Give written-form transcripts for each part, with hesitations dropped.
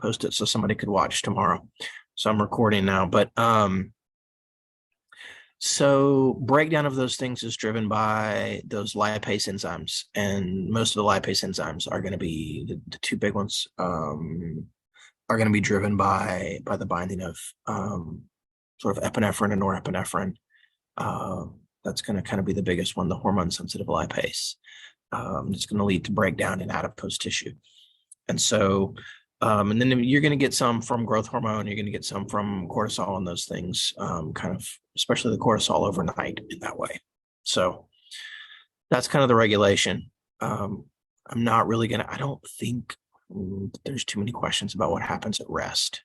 post it so somebody could watch tomorrow. So I'm recording now, but so breakdown of those things is driven by those lipase enzymes, and most of the lipase enzymes are going to be the two big ones. Are going to be driven by the binding of sort of epinephrine and norepinephrine. That's going to kind of be the biggest one, the hormone-sensitive lipase. It's going to lead to breakdown in adipose tissue. And so, and then you're going to get some from growth hormone, you're going to get some from cortisol and those things, kind of, especially the cortisol overnight in that way. So that's kind of the regulation. I'm not really going to, I don't think there's too many questions about what happens at rest.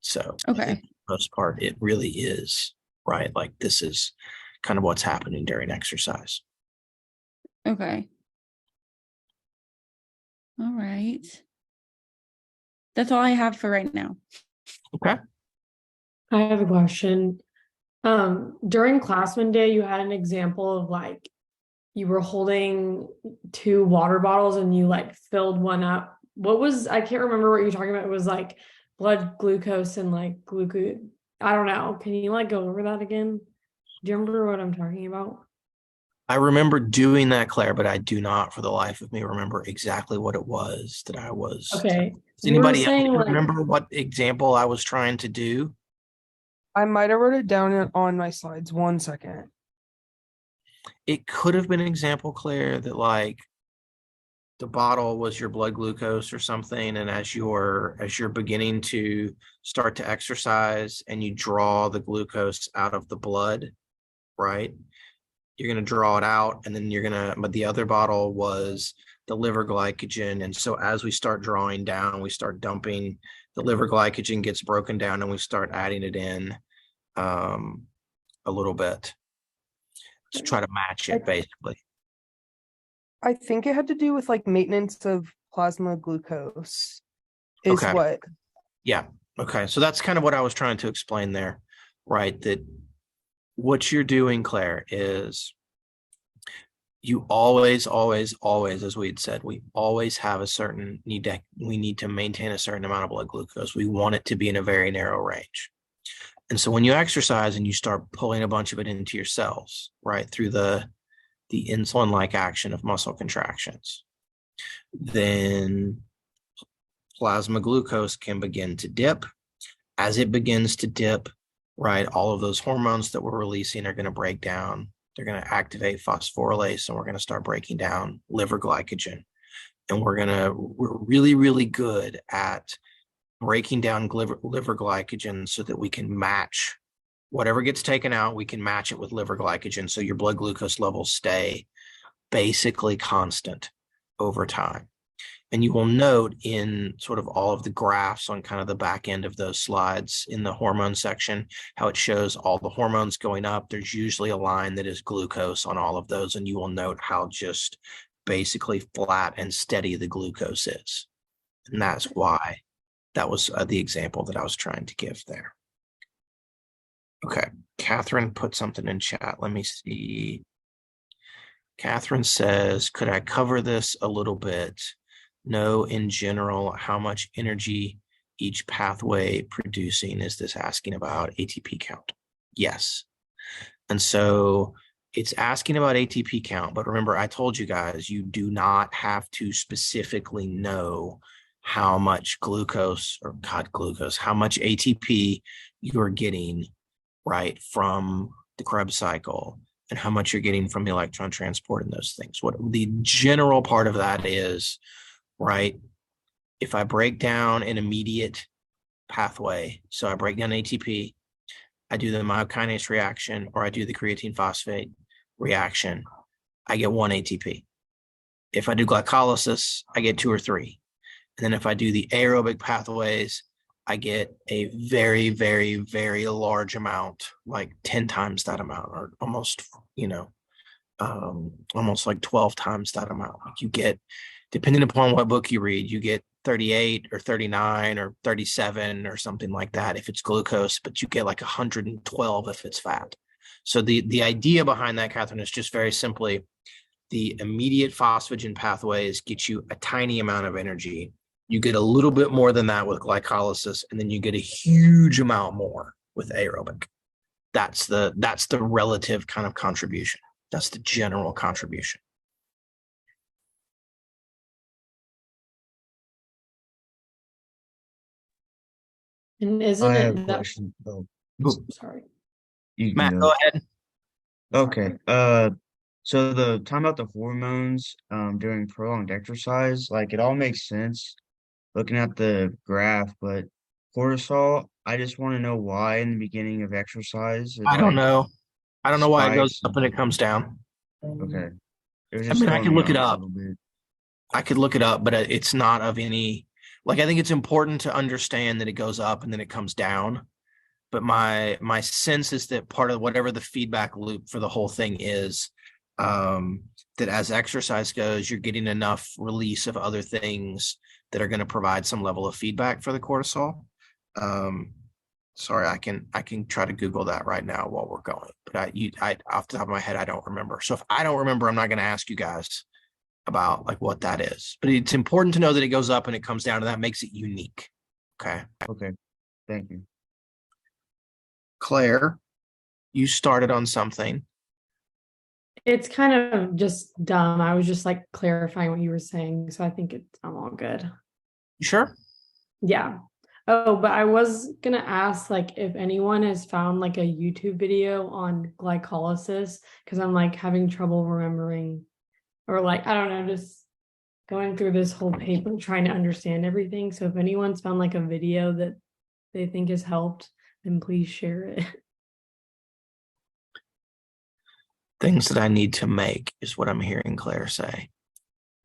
So Okay. for the most part, it really is, right? Like this is kind of what's happening during exercise. Okay. All right. That's all I have for right now. Okay. I have a question. During class one day, you had an example of like you were holding two water bottles and you like filled one up. I can't remember what you're talking about. It was like blood glucose and like glucose. I don't know. Can you like go over that again? Do you remember what I'm talking about? I remember doing that, Claire, but I do not for the life of me remember exactly what it was that I was. Okay. Does anybody else remember what example I was trying to do? I might have wrote it down on my slides. 1 second. It could have been an example, Claire, that like the bottle was your blood glucose or something, and as you're beginning to start to exercise and you draw the glucose out of the blood, right? You're going to draw it out, and then but the other bottle was the liver glycogen. And so as we start drawing down, we start dumping, the liver glycogen gets broken down and we start adding it in a little bit to try to match it, basically. I think it had to do with like maintenance of plasma glucose is Okay. what. Yeah. Okay. So that's kind of what I was trying to explain there, right? That what you're doing, Claire, is you always, as we had said, we always have we need to maintain a certain amount of blood glucose. We want it to be in a very narrow range. And so when you exercise and you start pulling a bunch of it into your cells, right, through the insulin-like action of muscle contractions, then plasma glucose can begin to dip. As it begins to dip, right, all of those hormones that we're releasing are going to break down. They're going to activate phosphorylase, and we're going to start breaking down liver glycogen. And we're really, really good at breaking down liver glycogen so that we can match whatever gets taken out, we can match it with liver glycogen. So your blood glucose levels stay basically constant over time. And you will note in sort of all of the graphs on kind of the back end of those slides in the hormone section, how it shows all the hormones going up. There's usually a line that is glucose on all of those. And you will note how just basically flat and steady the glucose is. And that's why that was the example that I was trying to give there. Okay. Catherine put something in chat. Let me see. Catherine says, could I cover this a little bit? Know in general how much energy each pathway producing. Is this asking about ATP count? Yes. And so it's asking about ATP count, but remember, I told you guys, you do not have to specifically know how much how much ATP you're getting, right, from the Krebs cycle and how much you're getting from the electron transport and those things. What the general part of that is, right? If I break down an immediate pathway, so I break down ATP, I do the myokinase reaction, or I do the creatine phosphate reaction, I get 1 ATP. If I do glycolysis, I get 2 or 3. And then if I do the aerobic pathways, I get a very, very, very large amount, like 10 times that amount, or almost, almost like 12 times that amount. Like you get, depending upon what book you read, you get 38 or 39 or 37 or something like that if it's glucose, but you get like 112 if it's fat. So the idea behind that, Catherine, is just very simply the immediate phosphagen pathways get you a tiny amount of energy. You get a little bit more than that with glycolysis, and then you get a huge amount more with aerobic. That's the relative kind of contribution. That's the general contribution. And I isn't have a it that? question. Oh, Sorry. you can Matt, go. go ahead. Okay. So the time about the hormones during prolonged exercise, like it all makes sense looking at the graph, but cortisol, I just want to know why in the beginning of exercise it I don't like know. I don't know why it goes spikes. up and it comes down. Okay. It was I just mean, I throwing could me look it off a up. little bit. I could look it up, but it's not of any, like, I think it's important to understand that it goes up and then it comes down. But my sense is that part of whatever the feedback loop for the whole thing is, that as exercise goes, you're getting enough release of other things that are going to provide some level of feedback for the cortisol. Sorry, I can try to Google that right now while we're going. But I off the top of my head, I don't remember. So if I don't remember, I'm not going to ask you guys about like what that is. But it's important to know that it goes up and it comes down, and that makes it unique. Okay. Okay. Thank you. Claire, you started on something. It's kind of just dumb. I was just like clarifying what you were saying, so I think I'm all good. You sure? Yeah. Oh, but I was gonna ask like if anyone has found like a YouTube video on glycolysis, because I'm like having trouble remembering, or like I don't know, just going through this whole paper trying to understand everything. So if anyone's found like a video that they think has helped, then please share it. Things that I need to make is what I'm hearing Claire say.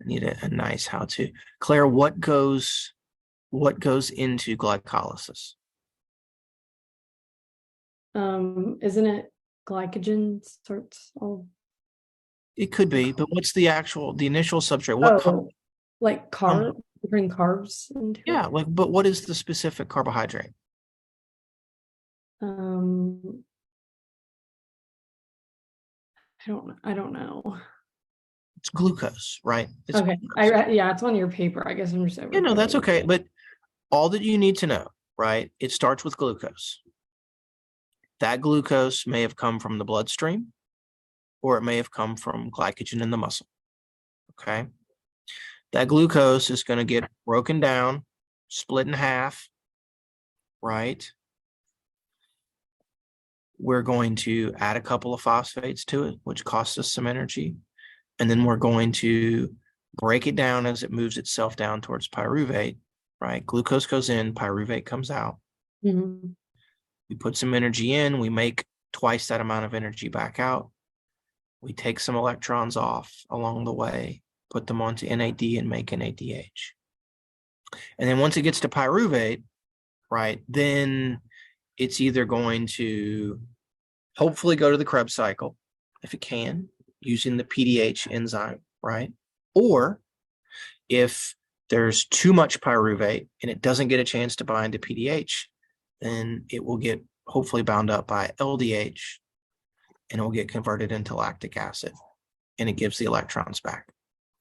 I need a nice how to. Claire, what goes into glycolysis? Isn't it glycogen sorts of It could be, but what's the initial substrate? What like bring carbs into yeah, it? like, but what is the specific carbohydrate? Um, I don't know. It's glucose, right? It's Okay, glucose. yeah, it's on your paper. I guess I'm just Yeah, no, that's overthinking. okay. But all that you need to know, right? It starts with glucose. That glucose may have come from the bloodstream, or it may have come from glycogen in the muscle. Okay. That glucose is going to get broken down, split in half, right? We're going to add a couple of phosphates to it, which costs us some energy. And then we're going to break it down as it moves itself down towards pyruvate, right? Glucose goes in, pyruvate comes out. Mhm. We put some energy in, we make twice that amount of energy back out. We take some electrons off along the way, put them onto NAD and make NADH. And then once it gets to pyruvate, right, then it's either going to hopefully go to the Krebs cycle, if it can, using the PDH enzyme, right? Or if there's too much pyruvate and it doesn't get a chance to bind to PDH, then it will get hopefully bound up by LDH and it will get converted into lactic acid and it gives the electrons back.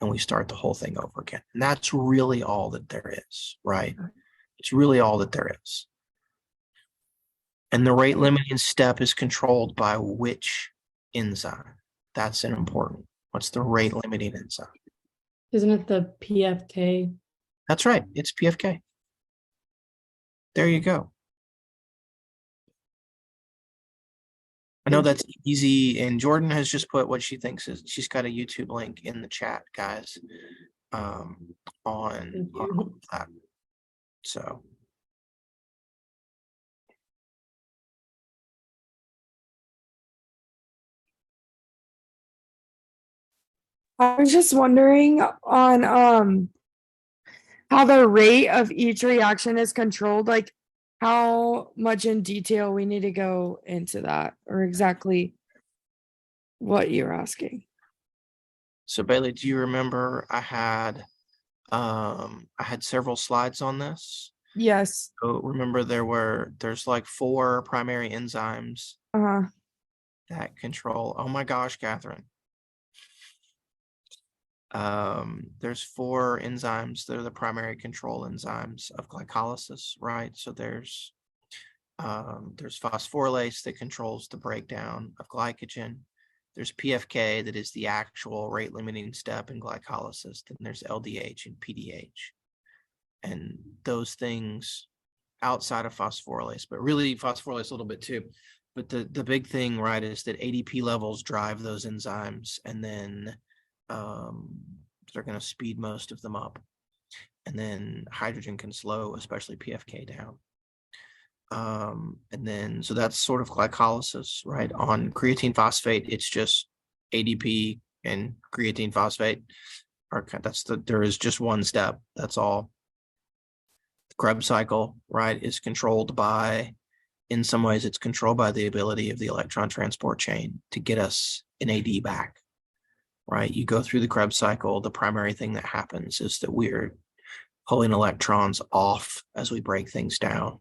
And we start the whole thing over again. And that's really all that there is, right? It's really all that there is. And the rate limiting step is controlled by which enzyme? That's an important. What's the rate limiting enzyme? Isn't it the PFK? That's right. It's PFK. There you go. I know that's easy. And Jordan has just put what she thinks is, she's got a YouTube link in the chat, guys, on that. So. I was just wondering on how the rate of each reaction is controlled, like how much in detail we need to go into that, or exactly what you're asking. So Bailey, do you remember I had several slides on this? Yes. So remember there's like 4 primary enzymes Uh-huh. that control. Oh my gosh, Catherine. There's 4 enzymes that are the primary control enzymes of glycolysis, right? So there's phosphorylase that controls the breakdown of glycogen. There's PFK that is the actual rate limiting step in glycolysis. Then there's LDH and PDH. And those things outside of phosphorylase, but really phosphorylase a little bit too. But the big thing, right, is that ADP levels drive those enzymes, and then they're going to speed most of them up. And then hydrogen can slow, especially PFK down. And then, so that's sort of glycolysis, right? On creatine phosphate, it's just ADP and creatine phosphate. There is just one step. That's all. The Krebs cycle, right, is controlled by, in some ways, it's controlled by the ability of the electron transport chain to get us an AD back, right? You go through the Krebs cycle. The primary thing that happens is that we're pulling electrons off as we break things down.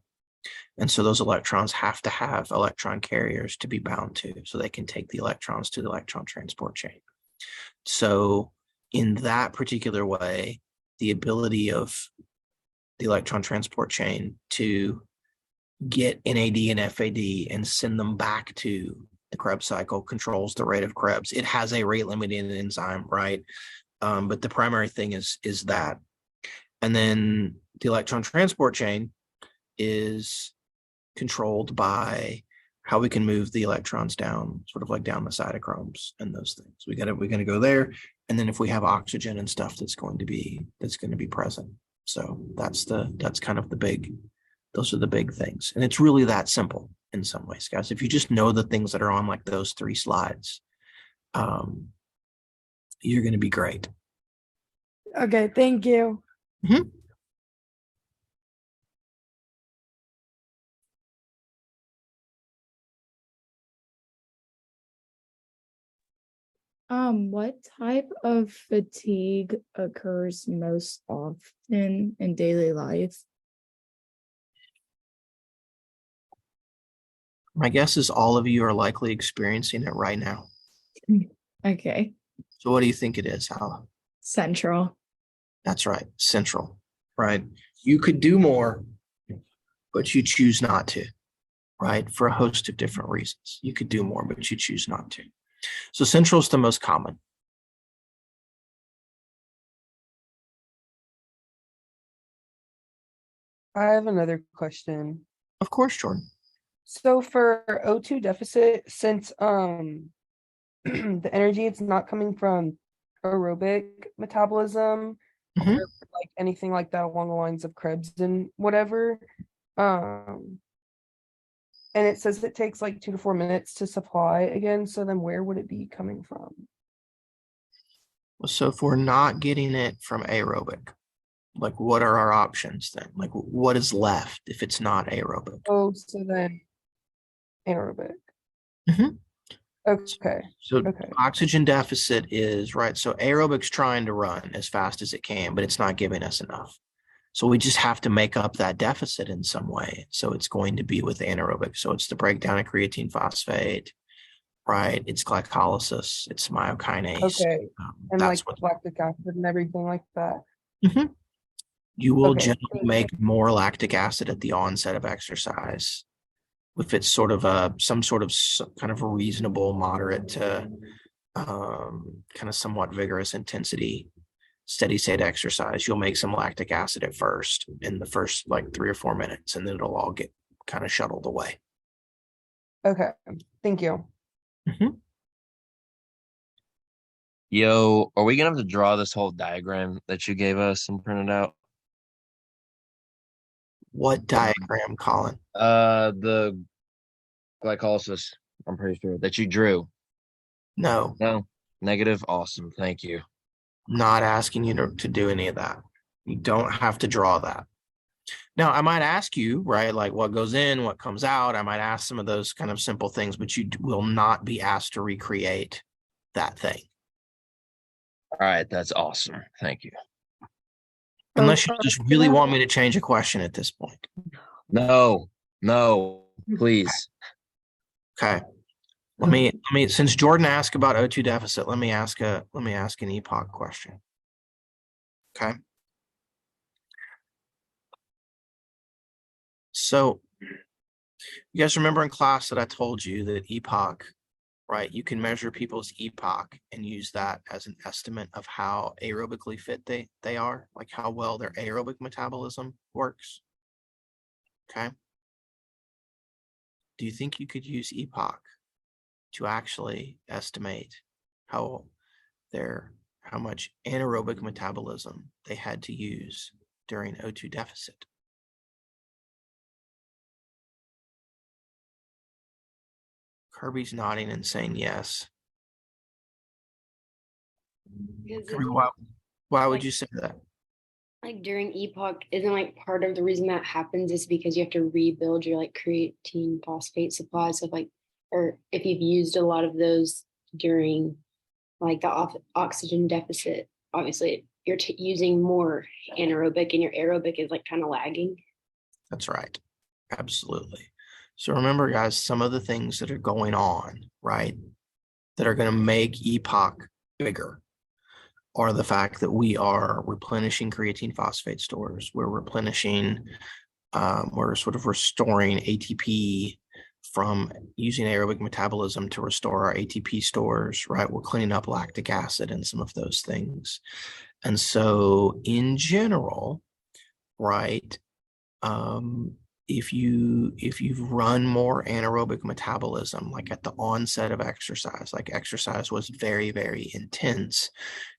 And so those electrons have to have electron carriers to be bound to, so they can take the electrons to the electron transport chain. So in that particular way, the ability of the electron transport chain to get NAD and FAD and send them back to the Krebs cycle controls the rate of Krebs. It has a rate limiting enzyme, right? But the primary thing is that. And then the electron transport chain is controlled by how we can move the electrons down, sort of like down the cytochromes and those things. We're gonna go there, and then if we have oxygen and stuff, that's going to be present. So that's kind of those are the big things, and it's really that simple in some ways, guys. If you just know the things that are on like those 3 slides, you're going to be great. Okay, thank you. Mm-hmm. What type of fatigue occurs most often in daily life? My guess is all of you are likely experiencing it right now. Okay. So what do you think it is, Hala? Central. That's right, central, right? You could do more, but you choose not to, right? For a host of different reasons. You could do more, but you choose not to. So central is the most common. I have another question. Of course, Jordan. So for O2 deficit, since the energy it's not coming from aerobic metabolism Mhm. or like anything like that along the lines of Krebs and whatever. And it says it takes like 2 to 4 minutes to supply again. So then where would it be coming from? So if we're not getting it from aerobic, like what are our options then? Like what is left if it's not aerobic? Oh, so then aerobic. Mhm. Okay. So Okay. oxygen deficit is right. So aerobic's trying to run as fast as it can, but it's not giving us enough. So we just have to make up that deficit in some way. So it's going to be with anaerobic. So it's the breakdown of creatine phosphate, right? It's glycolysis, it's myokinase. Okay. And like That's what lactic acid and everything like that. Mhm. You will Okay, generally thank you. make more lactic acid at the onset of exercise if it's sort of some sort of kind of a reasonable, moderate to kind of somewhat vigorous intensity, steady state exercise. You'll make some lactic acid at first in the first like 3 or 4 minutes, and then it'll all get kind of shuttled away. Okay. Thank you. Mhm. Yo, are we gonna have to draw this whole diagram that you gave us and print it out? What diagram, Colin? The glycolysis, I'm pretty sure that you drew. No, No, negative. Awesome. Thank you. not asking you to do any of that. You don't have to draw that. Now, I might ask you, right, like what goes in, what comes out. I might ask some of those kind of simple things, but you will not be asked to recreate that thing. All right, that's awesome. Thank you. Unless you just really want me to change a question at this point. No, please. Okay. Let me since Jordan asked about O2 deficit, let me ask an epoch question. Okay. So you guys remember in class that I told you that epoch, right? You can measure people's epoch and use that as an estimate of how aerobically fit they are, like how well their aerobic metabolism works. Okay. Do you think you could use epoch to actually estimate how much anaerobic metabolism they had to use during O2 deficit? Kirby's nodding and saying yes. Because Kirby, isn't why would like you say that? like during epoch, isn't like part of the reason that happens is because you have to rebuild your like creatine phosphate supplies of like, or if you've used a lot of those during like the oxygen deficit, obviously you're using more anaerobic and your aerobic is like kind of lagging. That's right. Absolutely. So remember, guys, some of the things that are going on, right, that are going to make epoch bigger are the fact that we are replenishing creatine phosphate stores. We're replenishing, we're sort of restoring ATP from using aerobic metabolism to restore our ATP stores, right? We're cleaning up lactic acid and some of those things. And so in general, right, if you've run more anaerobic metabolism, like at the onset of exercise, like exercise was very, very intense,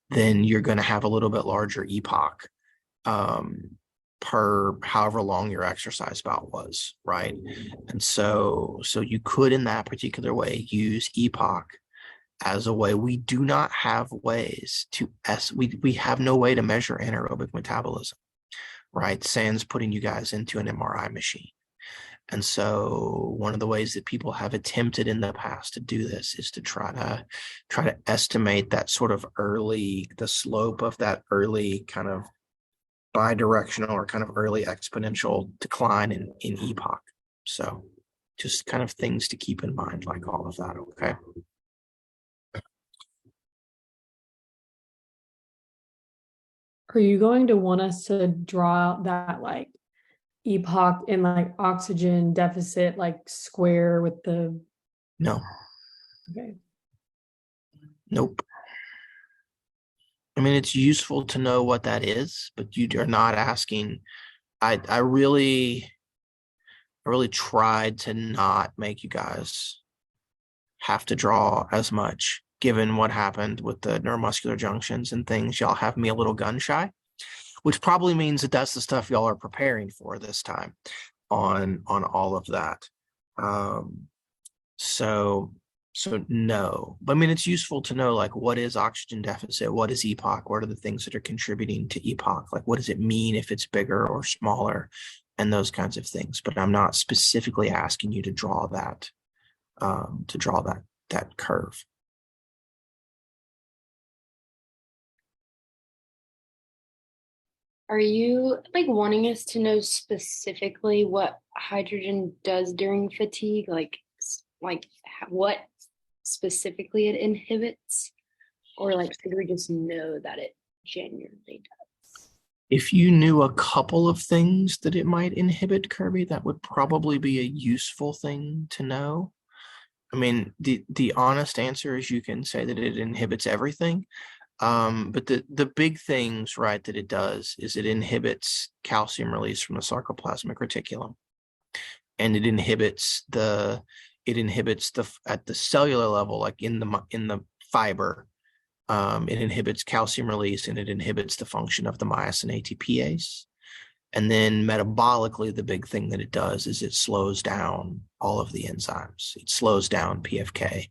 then you're going to have a little bit larger epoch per however long your exercise bout was, right? And so you could in that particular way use epoch as a way. We do not have ways to we have no way to measure anaerobic metabolism, right? Sans putting you guys into an MRI machine. And so one of the ways that people have attempted in the past to do this is to try to estimate that sort of the slope of that early kind of bidirectional or kind of early exponential decline in epoch. So just kind of things to keep in mind, like all of that. Okay. Are you going to want us to draw out that like epoch in like oxygen deficit, like square with the, No, okay. nope. I mean, it's useful to know what that is, but you are not asking. I really tried to not make you guys have to draw as much, given what happened with the neuromuscular junctions and things. Y'all have me a little gun shy, which probably means that that's the stuff y'all are preparing for this time on all of that. So no, but I mean, it's useful to know, like, what is oxygen deficit? What is epoch? What are the things that are contributing to epoch? Like, what does it mean if it's bigger or smaller, and those kinds of things. But I'm not specifically asking you to draw that, that curve. Are you like wanting us to know specifically what hydrogen does during fatigue? Like what specifically it inhibits? Or like should we just know that it genuinely does? If you knew a couple of things that it might inhibit, Kirby, that would probably be a useful thing to know. I mean, the honest answer is you can say that it inhibits everything. But the big things, right, that it does is it inhibits calcium release from the sarcoplasmic reticulum, and it inhibits at the cellular level, like in the fiber. It inhibits calcium release and it inhibits the function of the myosin ATPase. And then metabolically, the big thing that it does is it slows down all of the enzymes. It slows down PFK,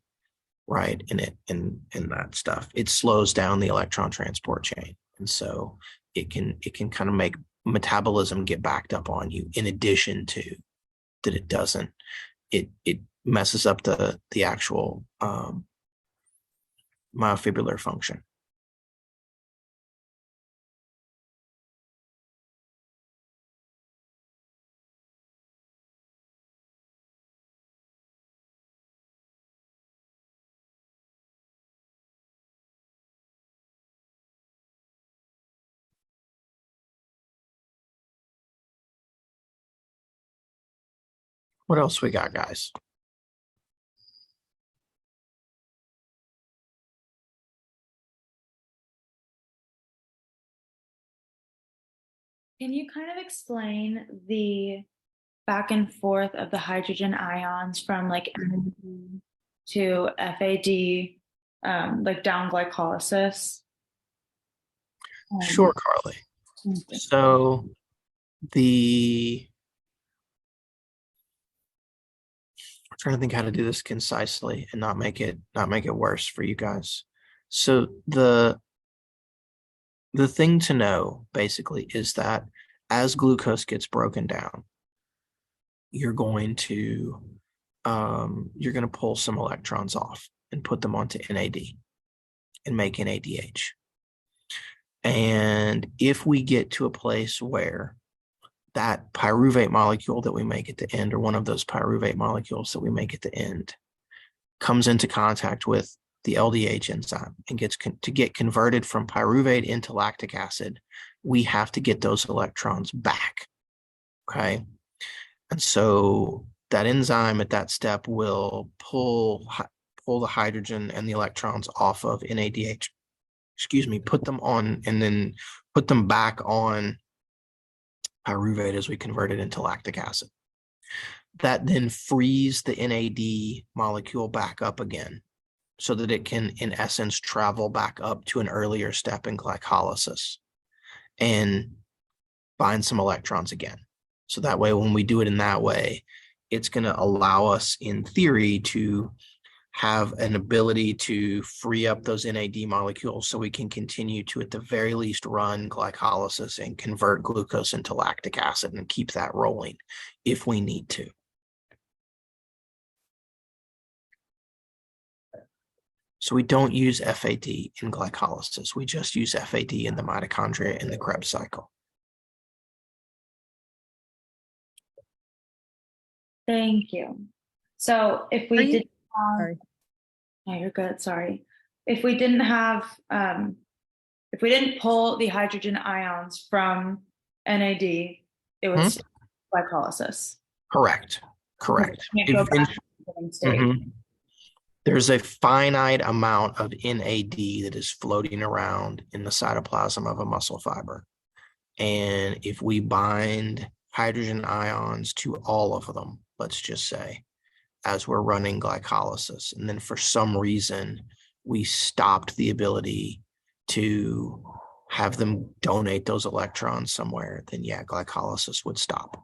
right? And that stuff. It slows down the electron transport chain. And so it can kind of make metabolism get backed up on you, in addition to that it doesn't. It messes up the actual myofibrillar function. What else we got, guys? Can you kind of explain the back and forth of the hydrogen ions from like NAD to FAD, like down glycolysis? Sure, Carly. So I'm trying to think how to do this concisely and not make it worse for you guys. So the thing to know basically is that as glucose gets broken down, you're going to pull some electrons off and put them onto NAD and make NADH. And if we get to a place where that pyruvate molecule that we make at the end, or one of those pyruvate molecules that we make at the end, comes into contact with the LDH enzyme and gets to get converted from pyruvate into lactic acid, we have to get those electrons back. Okay. And so that enzyme at that step will pull the hydrogen and the electrons off of NADH, put them on, and then put them back on pyruvate as we convert it into lactic acid. That then frees the NAD molecule back up again so that it can, in essence, travel back up to an earlier step in glycolysis and bind some electrons again. So that way, when we do it in that way, it's going to allow us, in theory, to have an ability to free up those NAD molecules so we can continue to, at the very least, run glycolysis and convert glucose into lactic acid and keep that rolling if we need to. So we don't use FAD in glycolysis. We just use FAD in the mitochondria in the Krebs cycle. Thank you. So if we did, Sorry. no, you're good. Sorry. If we didn't have, if we didn't pull the hydrogen ions from NAD, it would stay glycolysis. Correct. Correct. Can't go back to the beginning stage. There's a finite amount of NAD that is floating around in the cytoplasm of a muscle fiber. And if we bind hydrogen ions to all of them, let's just say, as we're running glycolysis, and then for some reason we stopped the ability to have them donate those electrons somewhere, then yeah, glycolysis would stop.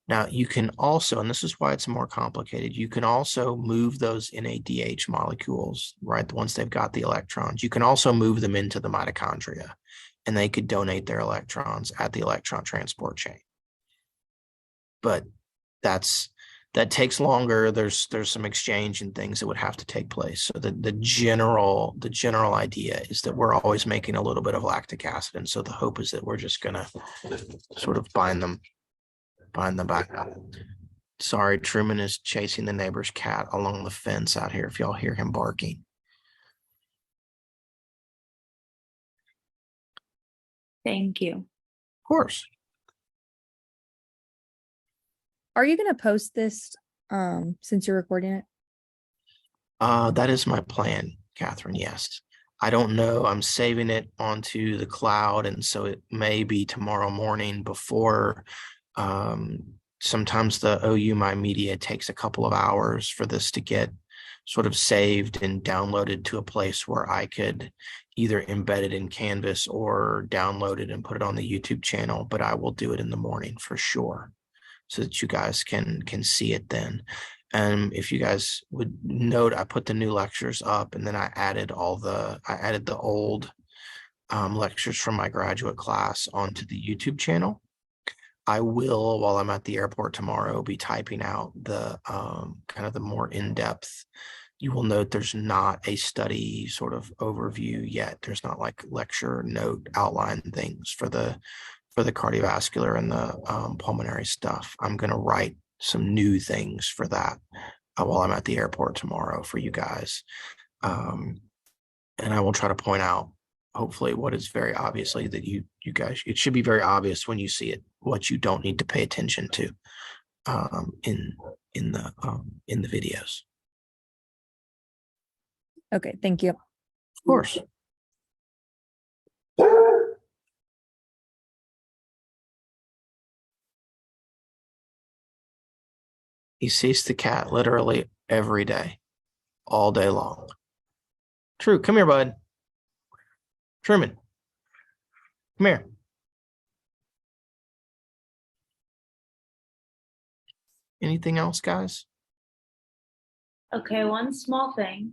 Now you can also, and this is why it's more complicated, you can also move those NADH molecules, right? Once they've got the electrons, you can also move them into the mitochondria and they could donate their electrons at the electron transport chain. But that takes longer. There's some exchange and things that would have to take place. So the general idea is that we're always making a little bit of lactic acid. And so the hope is that we're just gonna sort of bind them back up. Sorry, Truman is chasing the neighbor's cat along the fence out here if y'all hear him barking. Thank you. Of course. Are you going to post this since you're recording it? That is my plan, Catherine. Yes. I don't know. I'm saving it onto the cloud, and so it may be tomorrow morning before. Sometimes the OU My Media takes a couple of hours for this to get sort of saved and downloaded to a place where I could either embed it in Canvas or download it and put it on the YouTube channel, but I will do it in the morning for sure so that you guys can see it then. And if you guys would note, I put the new lectures up, and then I added the old lectures from my graduate class onto the YouTube channel. I will, while I'm at the airport tomorrow, be typing out the kind of the more in-depth. You will note there's not a study sort of overview yet. There's not like lecture note outline things for the cardiovascular and the pulmonary stuff. I'm going to write some new things for that while I'm at the airport tomorrow for you guys. And I will try to point out, hopefully, what is very obviously that you guys, it should be very obvious when you see it, what you don't need to pay attention to. in the videos. Okay, thank you. Of course. He sees the cat literally every day, all day long. True, come here, bud. Truman, come here. Anything else, guys? Okay, one small thing.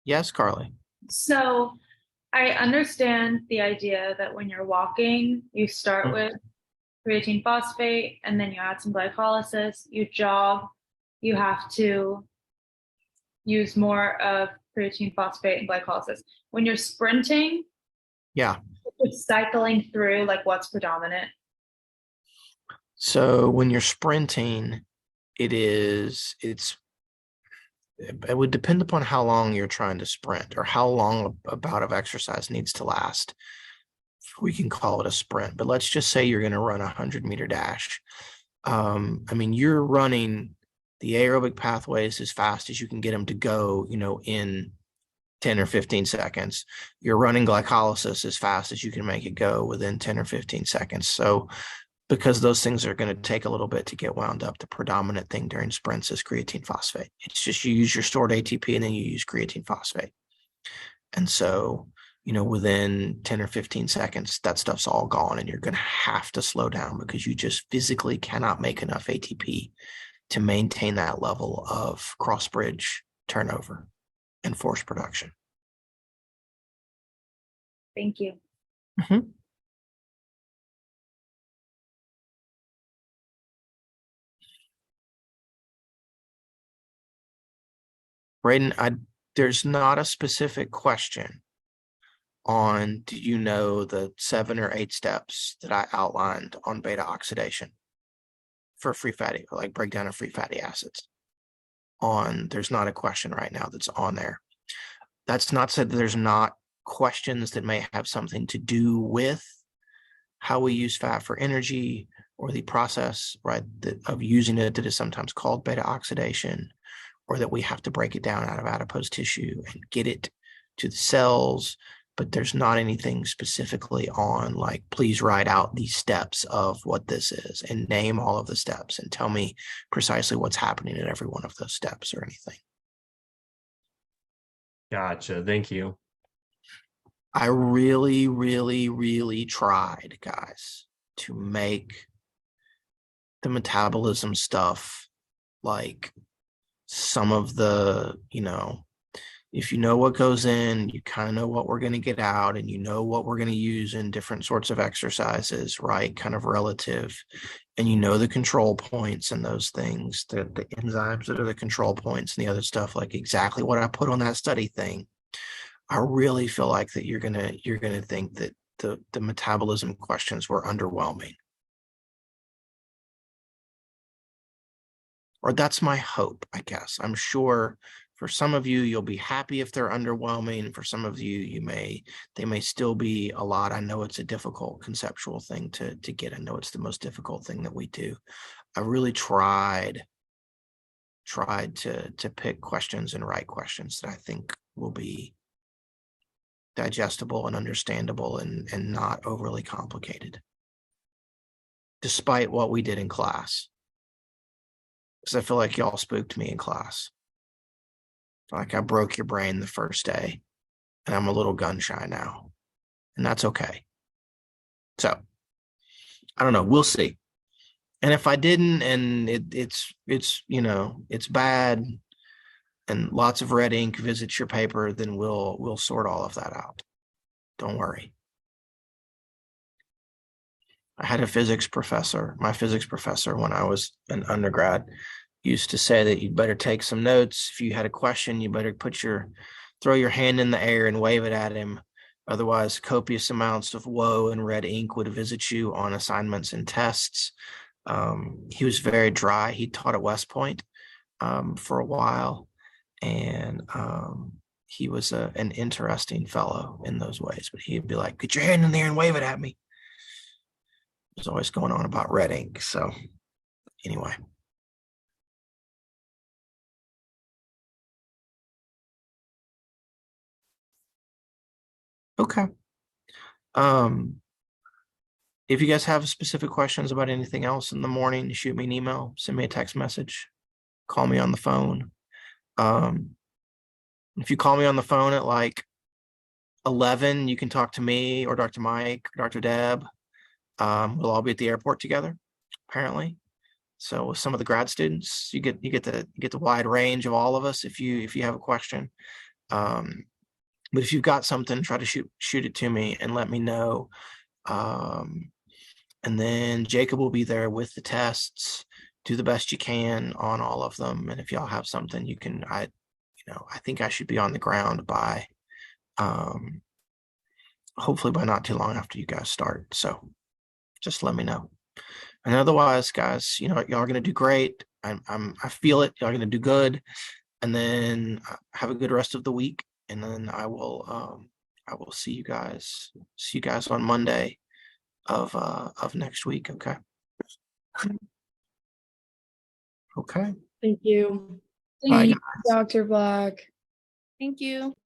Yes, Carly. So I understand the idea that when you're walking, you start with creatine phosphate and then you add some glycolysis. You jog, you have to use more of creatine phosphate and glycolysis. When you're sprinting, Yeah. it's cycling through like what's predominant. So when you're sprinting, it would depend upon how long you're trying to sprint or how long a bout of exercise needs to last. We can call it a sprint, but let's just say you're going to run a 100-meter dash. I mean, you're running the aerobic pathways as fast as you can get them to go, in 10 or 15 seconds. You're running glycolysis as fast as you can make it go within 10 or 15 seconds. So because those things are going to take a little bit to get wound up, the predominant thing during sprints is creatine phosphate. It's just you use your stored ATP and then you use creatine phosphate. And so, within 10 or 15 seconds, that stuff's all gone and you're going to have to slow down because you just physically cannot make enough ATP to maintain that level of cross-bridge turnover and force production. Thank you. Mm-hmm. Braden, there's not a specific question on, do you know the 7 or 8 steps that I outlined on beta oxidation for free fatty, like breakdown of free fatty acids? There's not a question right now that's on there. That's not said that there's not questions that may have something to do with how we use fat for energy or the process, right, of using it that is sometimes called beta oxidation, or that we have to break it down out of adipose tissue and get it to the cells. But there's not anything specifically on like, please write out these steps of what this is and name all of the steps and tell me precisely what's happening in every one of those steps or anything. Gotcha. Thank you. I really, really, really tried, guys, to make the metabolism stuff like some of the, if you know what goes in, you kind of know what we're going to get out, and you know what we're going to use in different sorts of exercises, right? Kind of relative. And you know the control points and those things, the enzymes that are the control points and the other stuff, like exactly what I put on that study thing. I really feel like that you're gonna think that the metabolism questions were underwhelming. Or that's my hope, I guess. I'm sure for some of you, you'll be happy if they're underwhelming. For some of you, they may still be a lot. I know it's a difficult conceptual thing to get. I know it's the most difficult thing that we do. I really tried to pick questions and write questions that I think will be digestible and understandable and not overly complicated, despite what we did in class. Because I feel like y'all spooked me in class. Like I broke your brain the first day, and I'm a little gun shy now, and that's okay. So I don't know. We'll see. And if I didn't, and it's bad, and lots of red ink visits your paper, then we'll sort all of that out. Don't worry. I had a physics professor. My physics professor, when I was an undergrad, used to say that you'd better take some notes. If you had a question, you better throw your hand in the air and wave it at him. Otherwise, copious amounts of woe and red ink would visit you on assignments and tests. He was very dry. He taught at West Point for a while, and he was an interesting fellow in those ways. But he'd be like, "Get your hand in there and wave it at me." He was always going on about red ink. So anyway. Okay. If you guys have specific questions about anything else in the morning, shoot me an email, send me a text message, call me on the phone. If you call me on the phone at like 11, you can talk to me or Dr. Mike, or Dr. Deb. We'll all be at the airport together, apparently. So with some of the grad students, you get the wide range of all of us if you have a question. But if you've got something, try to shoot it to me and let me know. And then Jacob will be there with the tests. Do the best you can on all of them. And if y'all have something, you can. I think I should be on the ground by, hopefully by not too long after you guys start. So just let me know. And otherwise, guys, y'all are gonna do great. I feel it. Y'all are gonna do good. And then have a good rest of the week. And then I will see you guys on Monday of next week. Okay. Okay. Thank you. Bye, Thank guys. you, Dr. Black. Thank you.